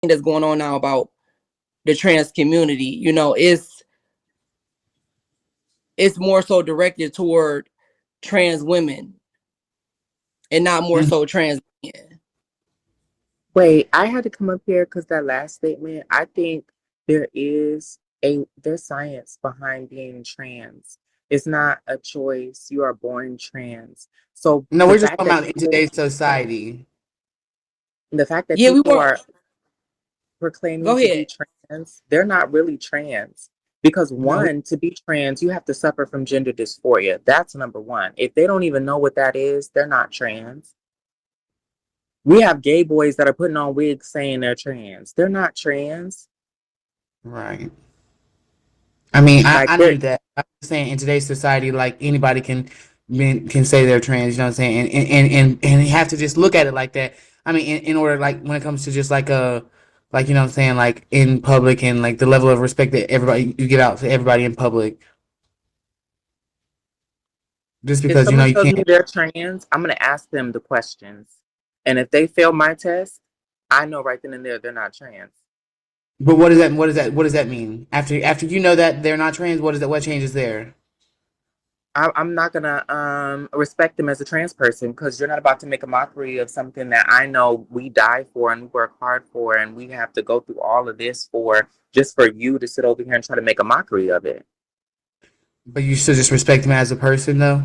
that's going on now about the trans community. It's more so directed toward trans women and not more Mhm. so trans men. Wait, I had to come up here because that last statement, I think there's science behind being trans. It's not a choice. You are born trans. So No, we're just talking about in today's society. the fact that Yeah, we people were. are proclaiming Go to be ahead. trans, they're not really trans. Because No, one, to be trans, you have to suffer from gender dysphoria. That's number one. If they don't even know what that is, they're not trans. We have gay boys that are putting on wigs saying they're trans. They're not trans. right. I mean, Like I they're knew that. I'm just saying in today's society, like anybody can say they're trans. You know what I'm saying? And you have to just look at it like that. I mean, in order like when it comes to just like like you know what I'm saying, like in public and like the level of respect that everybody you get out to everybody in public, just if because you know someone you tells me can't. they're trans, I'm gonna ask them the questions. And if they fail my test, I know right then and there they're not trans. But what does that? What does that? What does that mean? After you know that they're not trans, what is that? What changes there? I'm not gonna respect them as a trans person because you're not about to make a mockery of something that I know we die for and we work hard for and we have to go through all of this for just for you to sit over here and try to make a mockery of it. But you still just respect them as a person, though.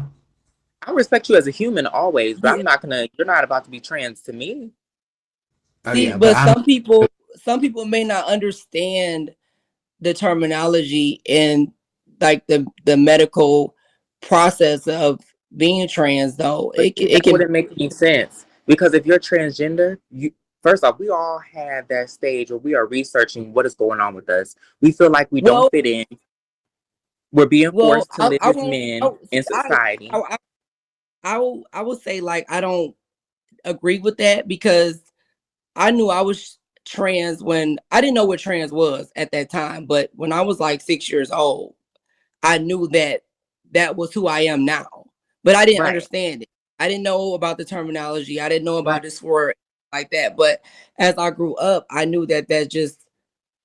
I respect you as a human always, but Yeah. I'm not gonna you're not about to be trans to me. Oh See, yeah, but but I'm. some people may not understand the terminology and like the medical process of being trans. Though But it see, can, it that can wouldn't make any sense because if you're transgender, you first off, we all had that stage where we are researching what is going on with us. We feel like we don't well fit in. We're being well forced to I live as won't men see in society. I will say like I don't agree with that because I knew I was trans when I didn't know what trans was at that time, but when I was like 6 years old, I knew that that was who I am now. But I didn't Right. understand it. I didn't know about the terminology. I didn't know Right. about this word like that. But as I grew up, I knew that that just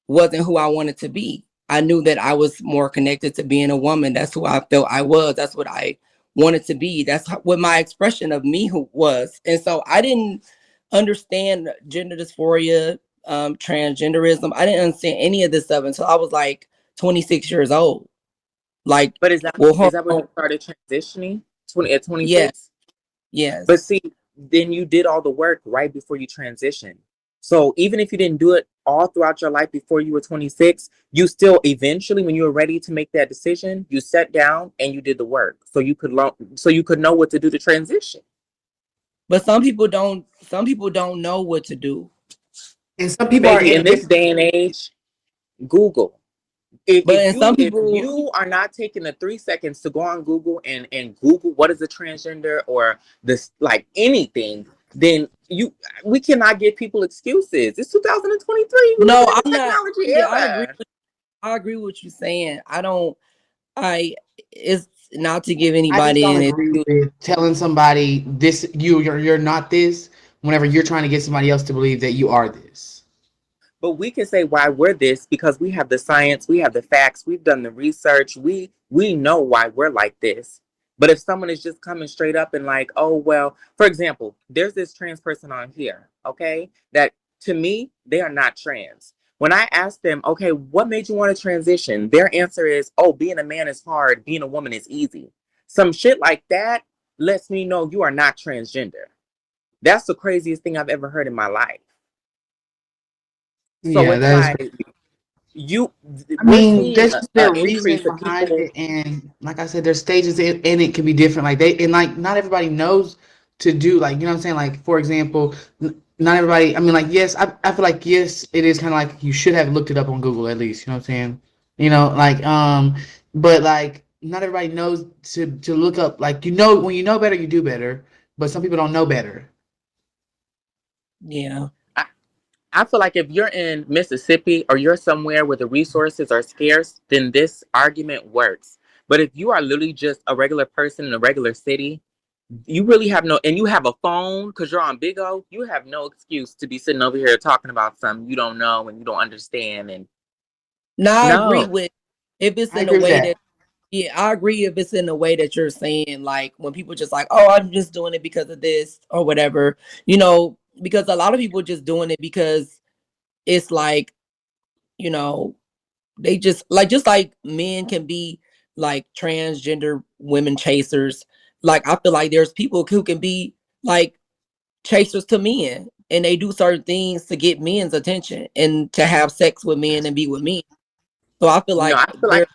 wasn't who I wanted to be. I knew that I was more connected to being a woman. That's who I felt I was. That's what I wanted to be. That's what my expression of me who was. And so I didn't understand gender dysphoria, transgenderism. I didn't understand any of this stuff until I was like 26 years old. Like, But well, is that when you started transitioning? 20 at yes, 26? But yes. see, then you did all the work right before you transitioned. So even if you didn't do it all throughout your life before you were 26, you still eventually, when you were ready to make that decision, you sat down and you did the work so you could learn, so you could know what to do to transition. But some people don't. Some people don't know what to do. And some people are Baby, in in this day and age, Google. But and some If people, you are not taking the 3 seconds to go on Google and Google what is a transgender or this like anything, then we cannot give people excuses. It's 2023. We're no, living in I'm the not. technology Yeah, I agree. era. I agree with what you're saying. I don't. I. It's not to give I just anybody don't an agree excuse. with telling somebody this you're not this whenever you're trying to get somebody else to believe that you are this. But we can say why we're this because we have the science, we have the facts, we've done the research, we know why we're like this. But if someone is just coming straight up and like, oh well, for example, there's this trans person on here, okay, that to me they are not trans. When I ask them, okay, what made you want to transition? Their answer is, oh, being a man is hard, being a woman is easy. Some shit like that lets me know you are not transgender. That's the craziest thing I've ever heard in my life. So Yeah, it's that is. like you I we're mean, seeing there's just a their increase reasoning of behind people. it, and like I said, there's stages and it can be different. Like they and like not everybody knows to do like you know what I'm saying. Like for example, not everybody. I mean, like yes, I feel like yes, it is kind of like you should have looked it up on Google at least. You know what I'm saying? You know, like but like not everybody knows to look up. Like you know, when you know better, you do better. But some people don't know better. Yeah. I, I feel like if you're in Mississippi or you're somewhere where the resources are scarce, then this argument works. But if you are literally just a regular person in a regular city, You really have no, and you have a phone because you're on Big O. You have no excuse to be sitting over here talking about something you don't know and you don't understand. And Now I agree no, with if it's I in a agree with way that, that. yeah, I agree if it's in the way that you're saying, like when people just like, oh, I'm just doing it because of this or whatever, because a lot of people just doing it because it's like, you know, they just like men can be like transgender women chasers. Like I feel like there's people who can be like chasers to men and they do certain things to get men's attention and to have sex with men and be with men. So I feel no, like there.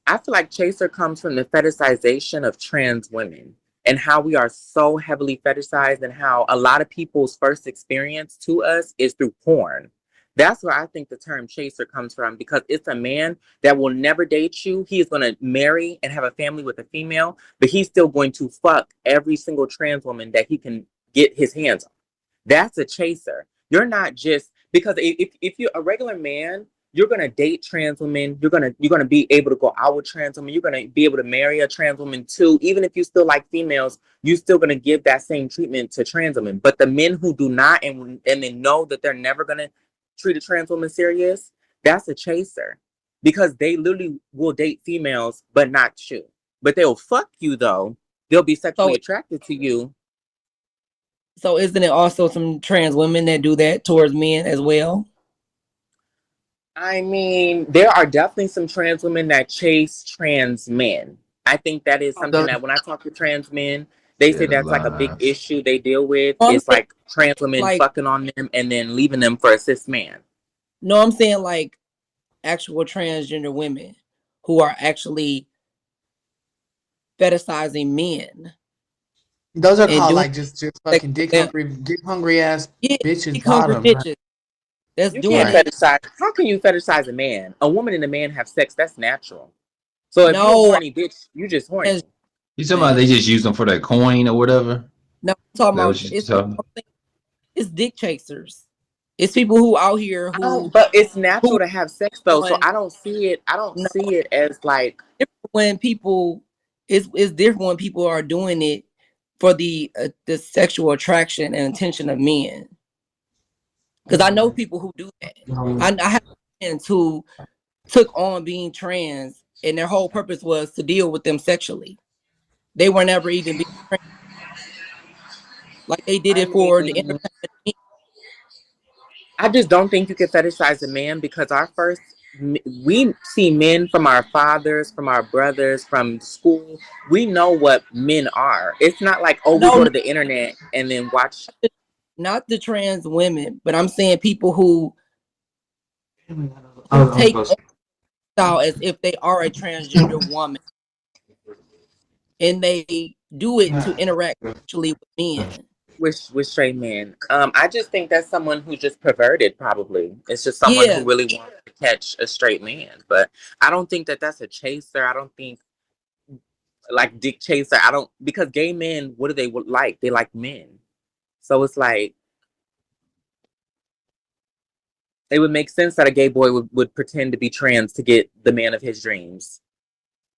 I feel like chaser comes from the fetishization of trans women and how we are so heavily fetishized and how a lot of people's first experience to us is through porn. That's where I think the term chaser comes from because it's a man that will never date you. He is going to marry and have a family with a female, but he's still going to fuck every single trans woman that he can get his hands on. That's a chaser. You're not just because if you're a regular man, you're gonna date trans women. You're gonna be able to go out with trans women. You're gonna be able to marry a trans woman too. Even if you still like females, you're still gonna give that same treatment to trans women. But the men who do not and they know that they're never gonna treat a trans woman serious, that's a chaser because they literally will date females but not you. But they'll fuck you though. They'll be sexually So attracted to you. so isn't it also some trans women that do that towards men as well? I mean, there are definitely some trans women that chase trans men. I think that is something that when I talk to trans men, they Yeah, say the that's like a big lies. issue they deal with. No, I'm It's saying like trans women like fucking on them and then leaving them for a cis man. no, I'm saying like actual transgender women who are actually fetishizing men Those are and called doing like just sex fucking with them. dick hungry ass Yeah, bitches dick hungry bottom. Right. bitches that's You doing can't Right. it. fetishize. How can you fetishize a man? A woman and a man have sex. That's natural. So if you're a No, horny bitch, you just horny. trans You talking about women. they just use them for that coin or whatever? No, I'm talking That about what you it's talking? it's dick chasers. It's people who out here I don't, but it's natural who to have sex though. So on I don't see it. I don't no see it as like when people it's different when people are doing it for the sexual attraction and attention of men. Because I know people who do that. I have friends who took on being trans, and their whole purpose was to deal with them sexually. They were never even being trans. Like they did I it for the mean, entertainment. I just don't think you can fetishize a man because we see men from our fathers, from our brothers, from school. We know what men are. It's not like, oh, we No, go no, to the internet and then watch. not the trans women, but I'm saying people who take Oh, on style as if they are a transgender woman, and they do it to interact sexually with men. With straight men. I just think that's someone who's just perverted. Probably it's just someone who Yeah, really wants to catch a straight man. But I don't think that that's a chaser. I don't think like dick chaser. I don't because gay men. What do they like? They like men. So it's like it would make sense that a gay boy would pretend to be trans to get the man of his dreams.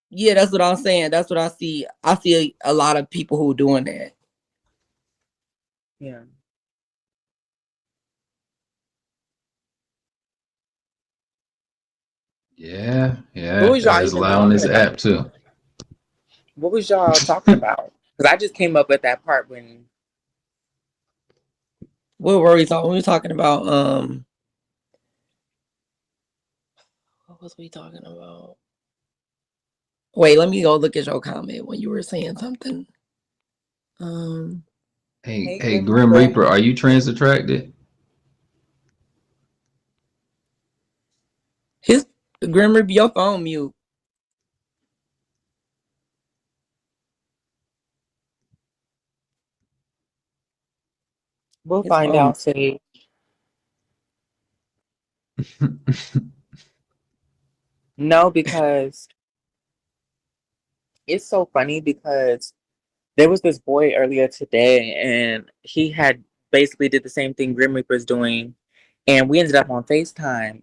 yeah, that's what I'm saying. That's what I see. I see a lot of people who are doing that. Yeah. Yeah, What yeah. was y'all There's a even lot on talking this about? app too. What was y'all talking about? Because I just came up with that part when What were we talking? We were talking about what was we talking about? Wait, let me go look at your comment when you were saying something. Um, Hey, Hey hey, Grim Grim Reaper. Reaper, are you trans attracted? his Grim Reaper, your phone mute. We'll His find phone. out. See, no, because it's so funny because there was this boy earlier today, and he had basically did the same thing Grim Reaper's doing, and we ended up on FaceTime.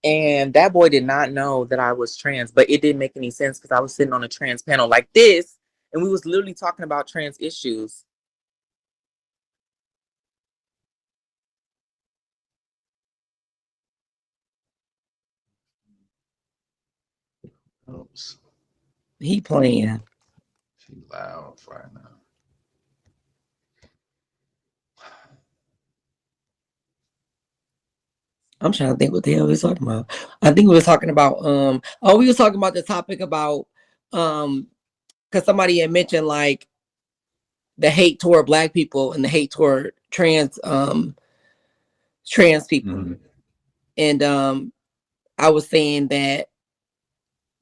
And that boy did not know that I was trans, but it didn't make any sense because I was sitting on a trans panel like this, and we was literally talking about trans issues. Oops. He playing. She loud right now. I'm trying to think what the hell we was talking about. I think we were talking about we were talking about the topic about because somebody had mentioned like the hate toward Black people and the hate toward trans people. Mm-hmm. And I was saying that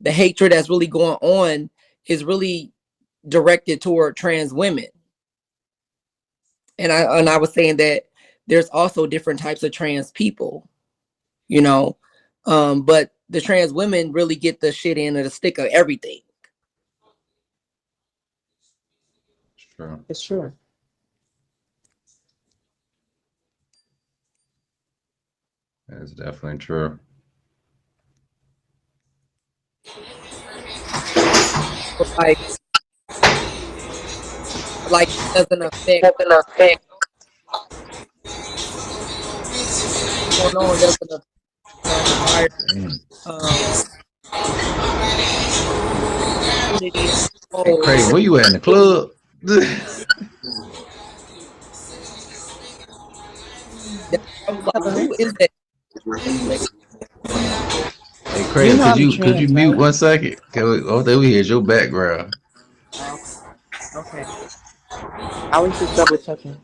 the hatred that's really going on is really directed toward trans women. And I was saying that there's also different types of trans people, you know. But the trans women really get the shit end of the stick of everything. It's true. It's true. That's definitely true. But like it doesn't affect what's going on, doesn't affect entire community as a Hey, whole. Craig, where you at in the club? I was like, who is that? Hey, You Craig, know could I'm you trans, mute right? 1 second? Oh, there we hear your background. Oh, okay. I was just double checking.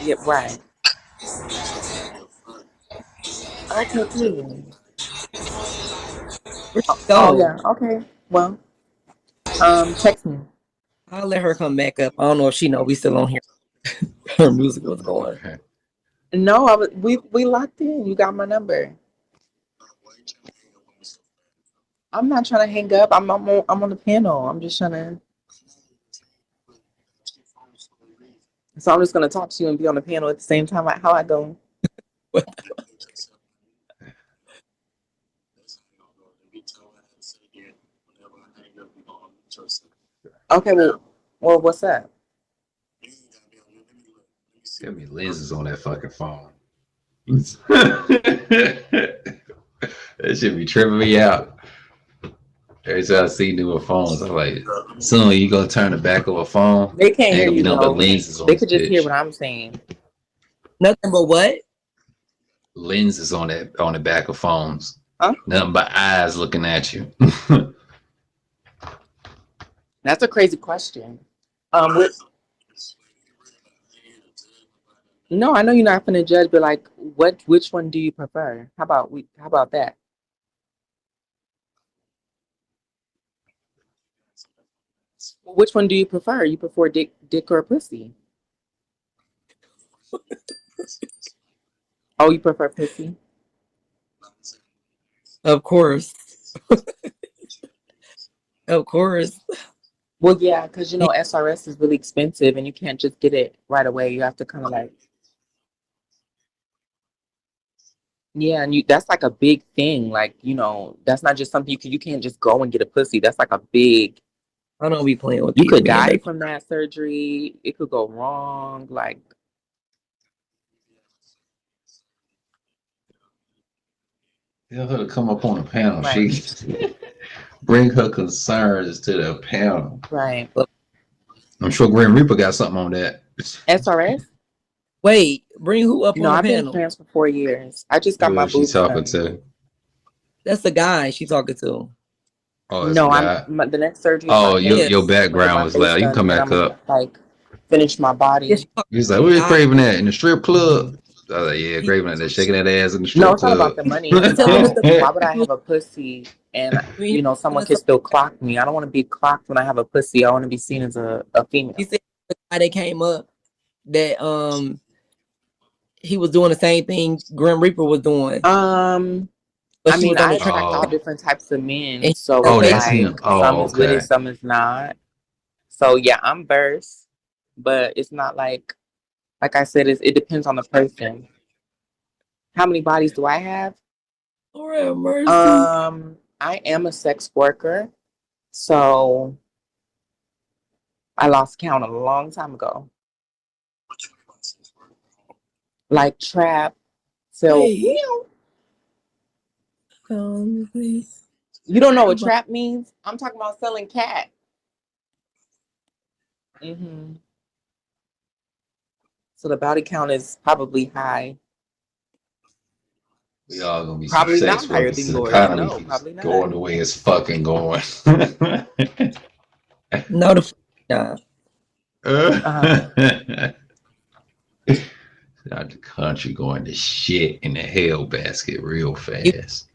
Yep, right. Okay, cool. Where'd she Oh go? yeah. Okay. Well, text me. I'll let her come back up. I don't know if she know we still on here. Her music was going. Okay. No, we locked in. You got my number. I'm not trying to hang up. I'm on the panel. I'm just trying to. So I'm just gonna talk to you and be on the panel at the same time. How I go? Okay. Well, what's up? Got me lenses on that fucking phone. That should be tripping me out. Every time I see newer phones, I'm like, soon you gonna turn the back of a phone, They can't ain't hear gonna be you nothing but though. lenses on They this could just hear bitch. what I'm saying. Nothing but what? Lenses on the back of phones. Huh? Nothing but eyes looking at you. That's a crazy question. With, no, I know you're not gonna judge, but like, which one do you prefer? How about that? Which one do you prefer? You prefer dick or pussy? Oh, you prefer pussy? Of course. Of course. Well, yeah, because you know SRS is really expensive, and you can't just get it right away. You have to kind of like, yeah, and that's like a big thing. Like, you know, that's not just something you can't just go and get a pussy. That's like a big. I don't be playing with You these could men. die from that surgery. It could go wrong. Like, Tell her to come up on the panel. right, She bring her concerns to the panel. right. I'm sure Grim Reaper got something on that. SRS? Wait, bring who up No, on the I've been panel? trans for 4 years. I just got Who my is she boobs talking done. to? That's the guy she talking to. Oh, it's a No, guy. the next surgery is my Oh, your Yeah. face. your I'm gonna get background my was face loud. You can done, come and then back I'm gonna up. like finish my Yeah, body. she talking He's like, to the where's guy. Craven at? In the strip club? I was like, yeah, Craven at there shaking that ass in the No, strip it's not about club. the money. He It's was telling us about the why would I he was, have a pussy and he you know was someone telling can us still clock me. I don't want to be clocked when I have a pussy. I want to be seen as a he female. said the guy that came up that he was doing the same thing Grim Reaper was doing, but I she mean, was on I the train attract all Oh, different types of men, and so her oh, it's face. that's like him. some Oh, is with it, okay. some is not. So yeah, I'm versed, but it's not like I said, it depends on the person. How many bodies do I have? Lord have mercy. I am a sex worker, so I lost count a long time ago. Like trap. So Wait. Please. you don't know what trap means? I'm talking about selling cat. Mm-hmm. So the body count is probably high. We all gonna be Probably some not sex higher workers. than The yours. economy No, keeps probably not. going the way it's fucking going. No, the not. Out the country going to shit in the hell basket real You fast.